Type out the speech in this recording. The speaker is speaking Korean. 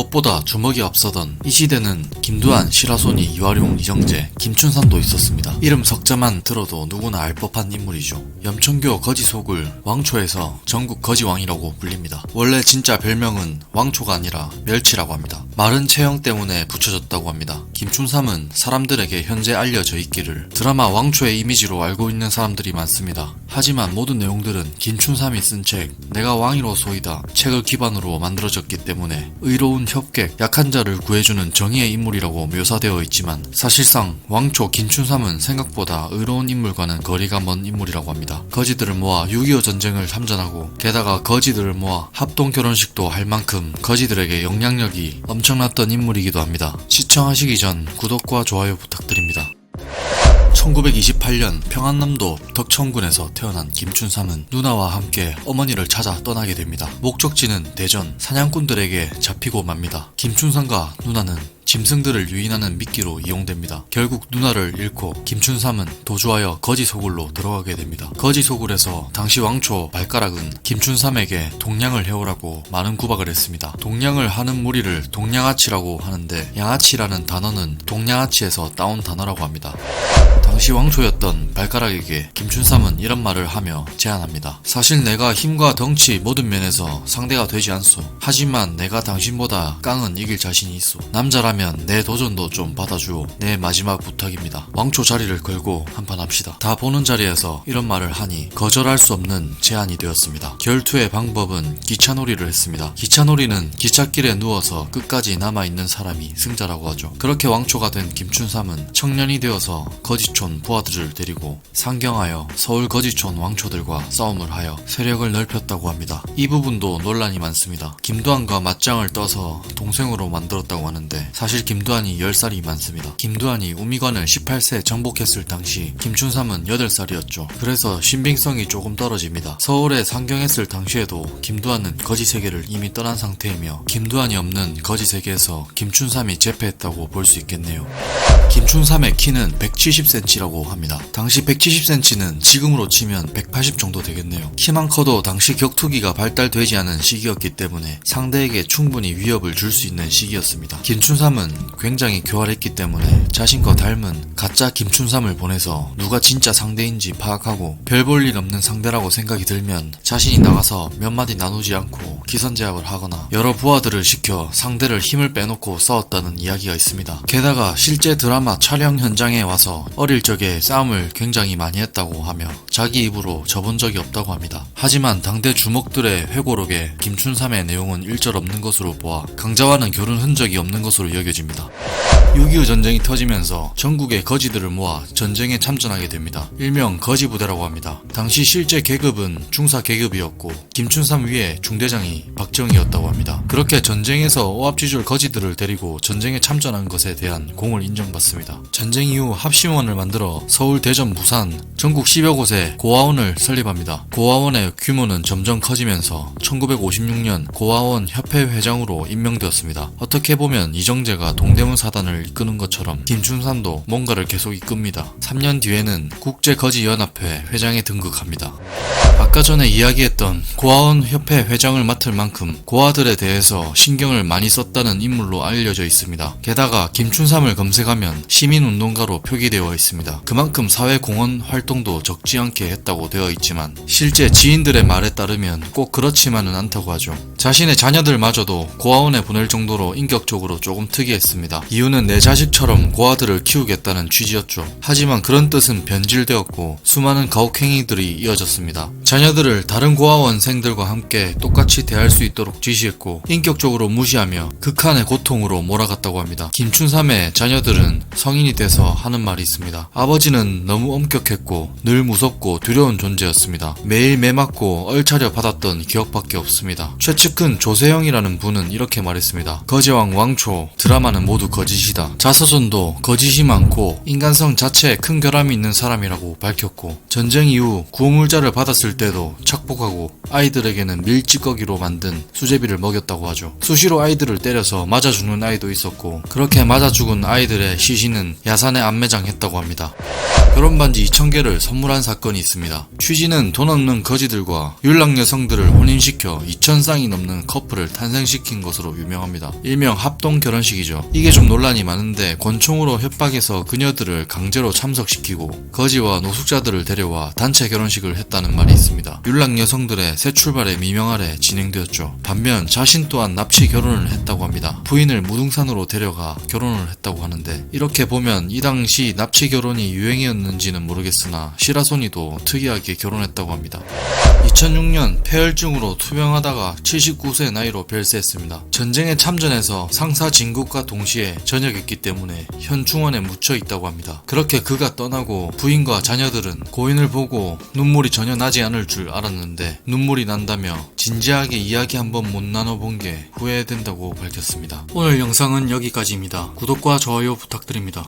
법보다 주먹이 앞서던 이 시대는 김두한, 시라소니, 이화룡, 이정재, 김춘삼도 있었습니다. 이름 석자만 들어도 누구나 알 법한 인물이죠. 염천교 거지속을 왕초에서 전국 거지왕이라고 불립니다. 원래 진짜 별명은 왕초가 아니라 멸치라고 합니다. 마른 체형 때문에 붙여졌다고 합니다. 김춘삼은 사람들에게 현재 알려져 있기를 드라마 왕초의 이미지로 알고 있는 사람들이 많습니다. 하지만 모든 내용들은 김춘삼이 쓴 책 내가 왕이로소이다 책을 기반으로 만들어졌기 때문에 의로운 협객, 약한 자를 구해주는 정의의 인물이라고 묘사되어 있지만 사실상 왕초 김춘삼은 생각보다 의로운 인물과는 거리가 먼 인물이라고 합니다. 거지들을 모아 6.25 전쟁을 참전하고 게다가 거지들을 모아 합동 결혼식도 할 만큼 거지들에게 영향력이 엄청났던 인물이기도 합니다. 시청하시기 전 구독과 좋아요 부탁드립니다. 1928년 평안남도 덕천군에서 태어난 김춘삼은 누나와 함께 어머니를 찾아 떠나게 됩니다. 목적지는 대전, 사냥꾼들에게 잡히고 맙니다. 김춘삼과 누나는 짐승들을 유인하는 미끼로 이용됩니다. 결국 누나를 잃고 김춘삼은 도주하여 거지소굴로 들어가게 됩니다. 거지소굴에서 당시 왕초 발가락은 김춘삼에게 동냥을 해오라고 많은 구박을 했습니다. 동냥을 하는 무리를 동냥아치라고 하는데 양아치라는 단어는 동냥아치에서 따온 단어라고 합니다. 당시 왕초였던 발가락에게 김춘삼은 이런 말을 하며 제안합니다. 사실 내가 힘과 덩치 모든 면에서 상대가 되지 않소. 하지만 내가 당신보다 깡은 이길 자신이 있소. 남자라면 내 도전도 좀 받아주오. 내 마지막 부탁입니다. 왕초 자리를 걸고 한판 합시다. 다 보는 자리에서 이런 말을 하니 거절할 수 없는 제안이 되었습니다. 결투의 방법은 기차놀이를 했습니다. 기차놀이는 기찻길에 누워서 끝까지 남아있는 사람이 승자라고 하죠. 그렇게 왕초가 된 김춘삼은 청년이 되어서 거지촌 부하들을 데리고 상경하여 서울 거지촌 왕초들과 싸움을 하여 세력을 넓혔다고 합니다. 이 부분도 논란이 많습니다. 김두한과 맞짱을 떠서 동생으로 만들었다고 하는데 사실 김두한이 10살이 많습니다. 김두한이 우미관을 18세 정복했을 당시 김춘삼은 8살이었죠. 그래서 신빙성이 조금 떨어집니다. 서울에 상경했을 당시에도 김두한은 거지세계를 이미 떠난 상태이며 김두한이 없는 거지세계에서 김춘삼이 제패했다고 볼 수 있겠네요. 김춘삼의 키는 170cm라고 합니다. 당시 170cm는 지금으로 치면 180 정도 되겠네요. 키만 커도 당시 격투기가 발달되지 않은 시기였기 때문에 상대에게 충분히 위협을 줄 수 있는 시기였습니다. 김춘삼은 굉장히 교활했기 때문에 자신과 닮은 가짜 김춘삼을 보내서 누가 진짜 상대인지 파악하고 별 볼 일 없는 상대라고 생각이 들면 자신이 나가서 몇 마디 나누지 않고 기선제압을 하거나 여러 부하들을 시켜 상대를 힘을 빼놓고 싸웠다는 이야기가 있습니다. 게다가 실제 드라마 촬영 현장에 와서 어릴 적에 싸움을 굉장히 많이 했다고 하며 자기 입으로 접은 적이 없다고 합니다. 하지만 당대 주먹들의 회고록에 김춘삼의 내용은 일절 없는 것으로 보아 강자와는 교류한 흔적이 없는 것으로 여겨집니다. 6.25 전쟁이 터지면서 전국의 거지들을 모아 전쟁에 참전하게 됩니다. 일명 거지부대라고 합니다. 당시 실제 계급은 중사 계급이었고 김춘삼 위에 중대장이 박정희였다고 합니다. 그렇게 전쟁에서 오합지졸 거지들을 데리고 전쟁에 참전한 것에 대한 공을 인정받습니다. 전쟁 이후 합심원을 만들어 서울, 대전, 부산 전국 10여 곳에 고아원을 설립합니다. 고아원의 규모는 점점 커지면서 1956년 고아원 협회 회장으로 임명되었습니다. 어떻게 보면 이정재가 동대문 사단을 이끄는 것처럼 김춘삼도 뭔가를 계속 이끕니다. 3년 뒤에는 국제거지연합회 회장에 등극합니다. 아까 전에 이야기했던 고아원 협회 회장을 맡을 만큼 고아들에 대해서 신경을 많이 썼다는 인물로 알려져 있습니다. 게다가 김춘삼을 검색하면 시민운동가로 표기되어 있습니다. 그만큼 사회공헌 활동도 적지 않게 했다고 되어 있지만 실제 지인들의 말에 따르면 꼭 그렇지만은 않다고 하죠. 자신의 자녀들마저도 고아원에 보낼 정도로 인격적으로 조금 특이했습니다. 이유는 내 자식처럼 고아들을 키우겠다는 취지였죠. 하지만 그런 뜻은 변질되었고 수많은 가혹행위들이 이어졌습니다. 자녀들을 다른 고아원생들과 함께 똑같이 대할 수 있도록 지시했고 인격적으로 무시하며 극한의 고통으로 몰아갔다고 합니다. 김춘삼의 자녀들은 성인이 돼서 하는 말이 있습니다. 아버지는 너무 엄격했고 늘 무섭고 두려운 존재였습니다. 매일 매맞고 얼차려 받았던 기억밖에 없습니다. 최측근 조세영이라는 분은 이렇게 말했습니다. 거지왕 왕초 드라마 드라마는 모두 거짓이다. 자서전도 거짓이 많고 인간성 자체에 큰 결함이 있는 사람이라고 밝혔고, 전쟁 이후 구호물자를 받았을 때도 착복하고 아이들에게는 밀찌꺼기로 만든 수제비를 먹였다고 하죠. 수시로 아이들을 때려서 맞아 죽는 아이도 있었고, 그렇게 맞아 죽은 아이들의 시신은 야산에 안매장했다고 합니다. 결혼 반지 2000개를 선물한 사건이 있습니다. 취지는 돈 없는 거지들과 율락 여성들을 혼인시켜 2000쌍이 넘는 커플을 탄생시킨 것으로 유명합니다. 일명 합동 결혼식이죠. 이게 좀 논란이 많은데, 권총으로 협박해서 그녀들을 강제로 참석시키고 거지와 노숙자들을 데려와 단체 결혼식을 했다는 말이 있습니다. 율락 여성들의 새 출발의 미명 아래 진행되었죠. 반면 자신 또한 납치 결혼을 했다고 합니다. 부인을 무등산으로 데려가 결혼을 했다고 하는데, 이렇게 보면 이 당시 납치 결혼이 유행이었는지는 모르겠으나 시라소니도 특이하게 결혼했다고 합니다. 2006년 폐혈증으로 투병하다가 79세 나이로 별세했습니다. 전쟁에 참전해서 상사 진급과 동시에 전역했기 때문에 현 중원에 묻혀 있다고 합니다. 그렇게 그가 떠나고 부인과 자녀들은 고인을 보고 눈물이 전혀 나지 않을 줄 알았는데 눈물이 난다며 진지하게 이야기 한번 못 나눠본 게 후회된다고 밝혔습니다. 오늘 영상은 여기까지입니다. 구독과 좋아요 부탁드립니다.